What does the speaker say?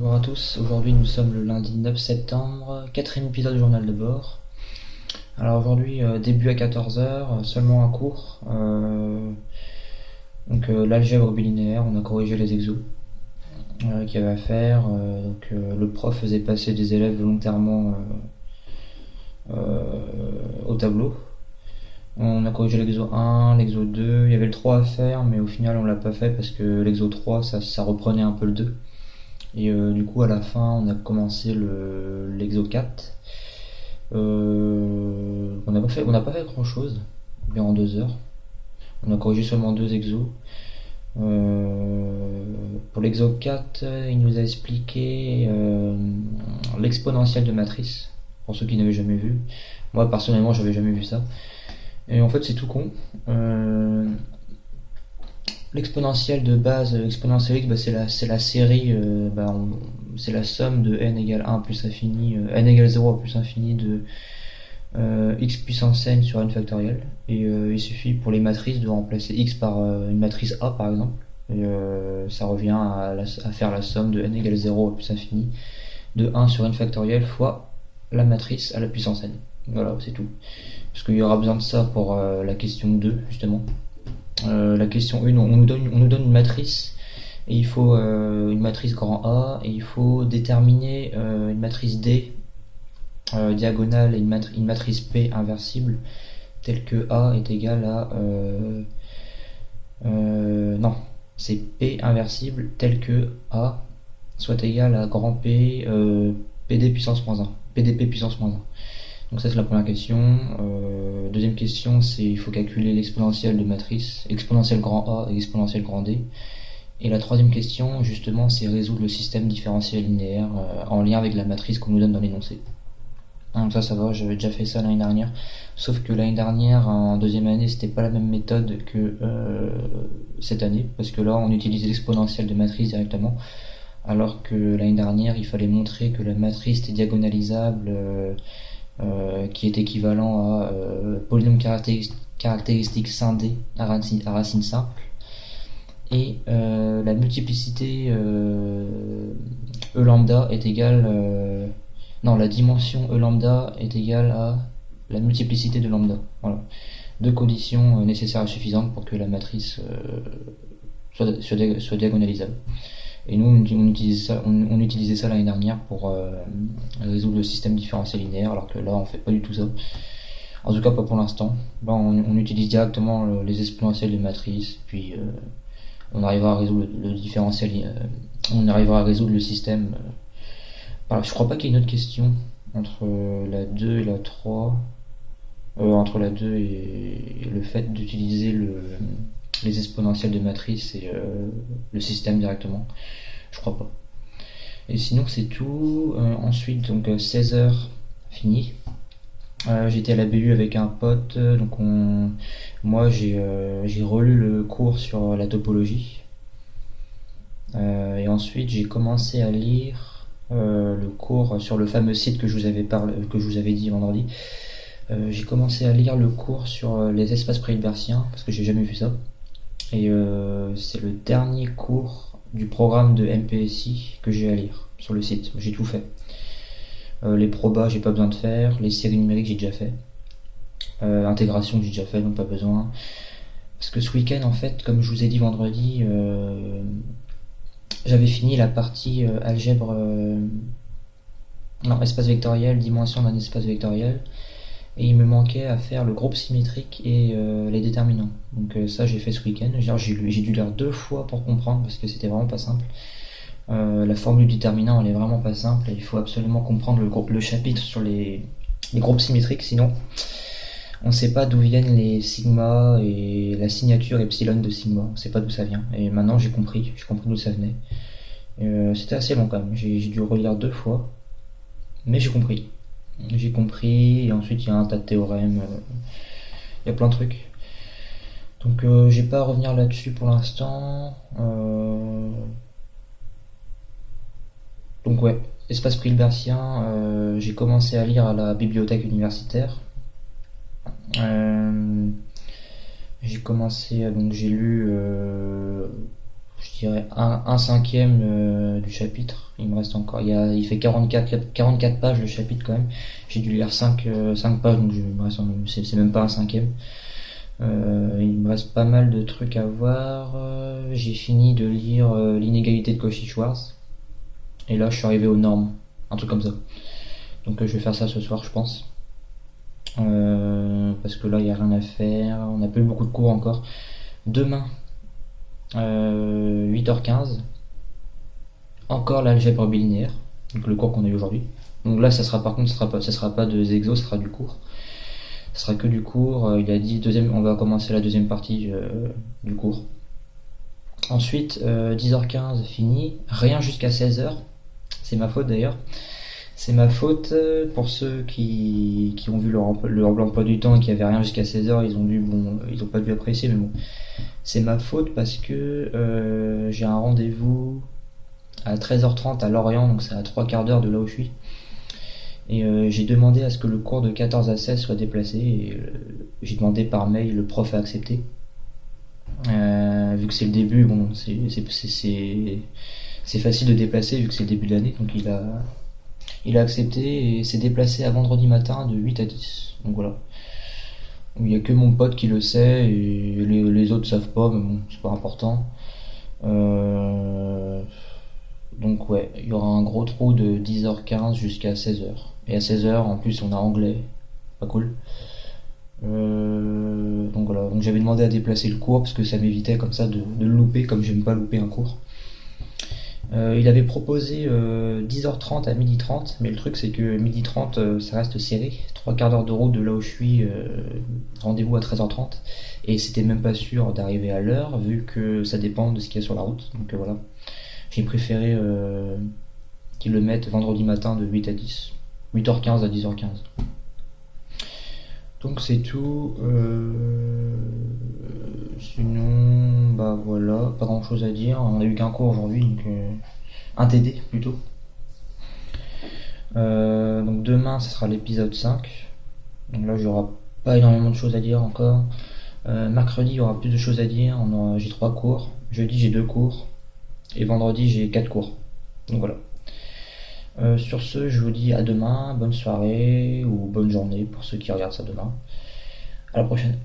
Bonjour à tous, aujourd'hui nous sommes le lundi 9 septembre, quatrième épisode du journal de bord. Alors aujourd'hui, début à 14 heures, seulement un cours. L'algèbre bilinéaire, on a corrigé les exos qu'il y avait à faire. Le prof faisait passer des élèves volontairement au tableau. On a corrigé l'exo 1, l'exo 2, il y avait le 3 à faire, mais au final on l'a pas fait parce que l'exo 3 ça reprenait un peu le 2. Et du coup, à la fin, on a commencé l'exo 4. On n'a pas fait grand chose, bien en 2 heures. On a corrigé seulement deux exos. Pour l'exo 4, il nous a expliqué l'exponentielle de matrice, pour ceux qui n'avaient jamais vu. Moi, personnellement, j'avais jamais vu ça. Et en fait, c'est tout con. L'exponentielle de base, exponentielle x, c'est la série, c'est la somme de n égale 1 plus infini, n égale 0 plus infini de x puissance n sur n factoriel. Et il suffit pour les matrices de remplacer x par une matrice A par exemple. Et ça revient à faire la somme de n égale 0 plus infini de 1 sur n factoriel fois la matrice à la puissance n. Voilà, c'est tout. Parce qu'il y aura besoin de ça pour la question 2, justement. La question 1, on nous donne une matrice, et il faut une matrice grand A, et il faut déterminer une matrice D diagonale et une matrice P inversible, telle que A est égal à... non, c'est P inversible, telle que A soit égal à grand P PD puissance moins 1, PDP puissance moins 1. Donc ça c'est la première question. Deuxième question, c'est il faut calculer l'exponentielle de matrice, exponentielle grand A et exponentielle grand D. Et la troisième question, justement, c'est résoudre le système différentiel linéaire en lien avec la matrice qu'on nous donne dans l'énoncé. Donc ça va, j'avais déjà fait ça l'année dernière. Sauf que l'année dernière, en deuxième année, c'était pas la même méthode que cette année, parce que là, on utilise l'exponentielle de matrice directement, alors que l'année dernière, il fallait montrer que la matrice était diagonalisable. Qui est équivalent à polynôme caractéristique sin d à racine simple, et la multiplicité E lambda est égale la dimension E lambda est égale à la multiplicité de lambda. Voilà, deux conditions nécessaires et suffisantes pour que la matrice soit diagonalisable. Et nous, on utilisait ça l'année dernière pour résoudre le système différentiel linéaire, alors que là, on fait pas du tout ça. En tout cas, pas pour l'instant. Là, on utilise directement les exponentielles des matrices, puis on arrivera à résoudre le différentiel, on arrivera à résoudre le système. Je crois pas qu'il y ait une autre question entre la 2 et la 3, entre la 2 et le fait d'utiliser les exponentielles de matrice et le système directement. Je crois pas. Et sinon c'est tout. Ensuite donc 16h fini. J'étais à la BU avec un pote, donc moi j'ai relu le cours sur la topologie. Et ensuite j'ai commencé à lire le cours sur le fameux site que je vous avais dit vendredi. J'ai commencé à lire le cours sur les espaces pré-hilbertiens, parce que j'ai jamais vu ça. Et c'est le dernier cours du programme de MPSI que j'ai à lire sur le site. J'ai tout fait. Les probas, j'ai pas besoin de faire. Les séries numériques, j'ai déjà fait. Intégration, j'ai déjà fait, donc pas besoin. Parce que ce week-end, en fait, comme je vous ai dit vendredi, j'avais fini la partie algèbre... espace vectoriel, dimension d'un espace vectoriel. Et il me manquait à faire le groupe symétrique et les déterminants. Donc ça j'ai fait ce week-end. J'ai dû lire 2 fois pour comprendre, parce que c'était vraiment pas simple. La formule du déterminant elle est vraiment pas simple, et il faut absolument comprendre le chapitre sur les groupes symétriques, sinon on sait pas d'où viennent les sigma et la signature epsilon de sigma, on sait pas d'où ça vient. Et maintenant j'ai compris d'où ça venait. C'était assez long quand même, j'ai dû relire 2 fois, mais j'ai compris, et ensuite il y a un tas de théorèmes, il y a plein de trucs. Donc j'ai pas à revenir là-dessus pour l'instant. Donc ouais, espace pré-hilbertien, j'ai commencé à lire à la bibliothèque universitaire. J'ai lu je dirais un cinquième du chapitre. Il me reste encore. Il fait 44 pages le chapitre quand même. J'ai dû lire 5 pages, donc c'est même pas un cinquième. Il me reste pas mal de trucs à voir. J'ai fini de lire L'inégalité de Cauchy-Schwarz. Et là, je suis arrivé aux normes. Un truc comme ça. Donc je vais faire ça ce soir, je pense. Parce que là, il n'y a rien à faire. On n'a pas eu beaucoup de cours encore. Demain, 8h15, encore l'algèbre bilinéaire, donc le cours qu'on a eu aujourd'hui. Donc là, par contre, ça sera pas de exos, ça sera du cours. Ça sera que du cours. Il a dit on va commencer la deuxième partie du cours. Ensuite, 10h15, fini. Rien jusqu'à 16h. C'est ma faute d'ailleurs. C'est ma faute pour ceux qui ont vu leur emploi du temps et qui avaient rien jusqu'à 16h. Ils ont pas dû apprécier, mais bon. C'est ma faute parce que j'ai un rendez-vous à 13h30 à Lorient, donc c'est à 3/4 d'heure de là où je suis. Et j'ai demandé à ce que le cours de 14 à 16 soit déplacé. Et j'ai demandé par mail, le prof a accepté. Vu que c'est le début, bon, c'est facile de déplacer vu que c'est le début de l'année, donc il a accepté et s'est déplacé à vendredi matin de 8 à 10. Donc voilà. Il n'y a que mon pote qui le sait et les autres savent pas, mais bon, c'est pas important. Donc ouais, il y aura un gros trou de 10h15 jusqu'à 16h. Et à 16h, en plus, on a anglais. Pas cool. Donc voilà, donc j'avais demandé à déplacer le cours parce que ça m'évitait comme ça de le louper, comme j'aime pas louper un cours. Il avait proposé 10h30 à 12h30, mais le truc c'est que 12h30 ça reste serré, 3/4 d'heure de route de là où je suis, rendez-vous à 13h30, et c'était même pas sûr d'arriver à l'heure vu que ça dépend de ce qu'il y a sur la route. Donc voilà, j'ai préféré qu'ils le mettent vendredi matin de 8 à 10, 8h15 à 10h15. Donc c'est tout. Sinon, bah voilà, pas grand chose à dire. On a eu qu'un cours aujourd'hui, donc un TD plutôt. Donc demain, ce sera l'épisode 5. Donc là, j'aurai pas énormément de choses à dire encore. Mercredi, il y aura plus de choses à dire. J'ai 3 cours. Jeudi, j'ai 2 cours. Et vendredi, j'ai 4 cours. Donc voilà. Sur ce, je vous dis à demain, bonne soirée ou bonne journée pour ceux qui regardent ça demain. À la prochaine.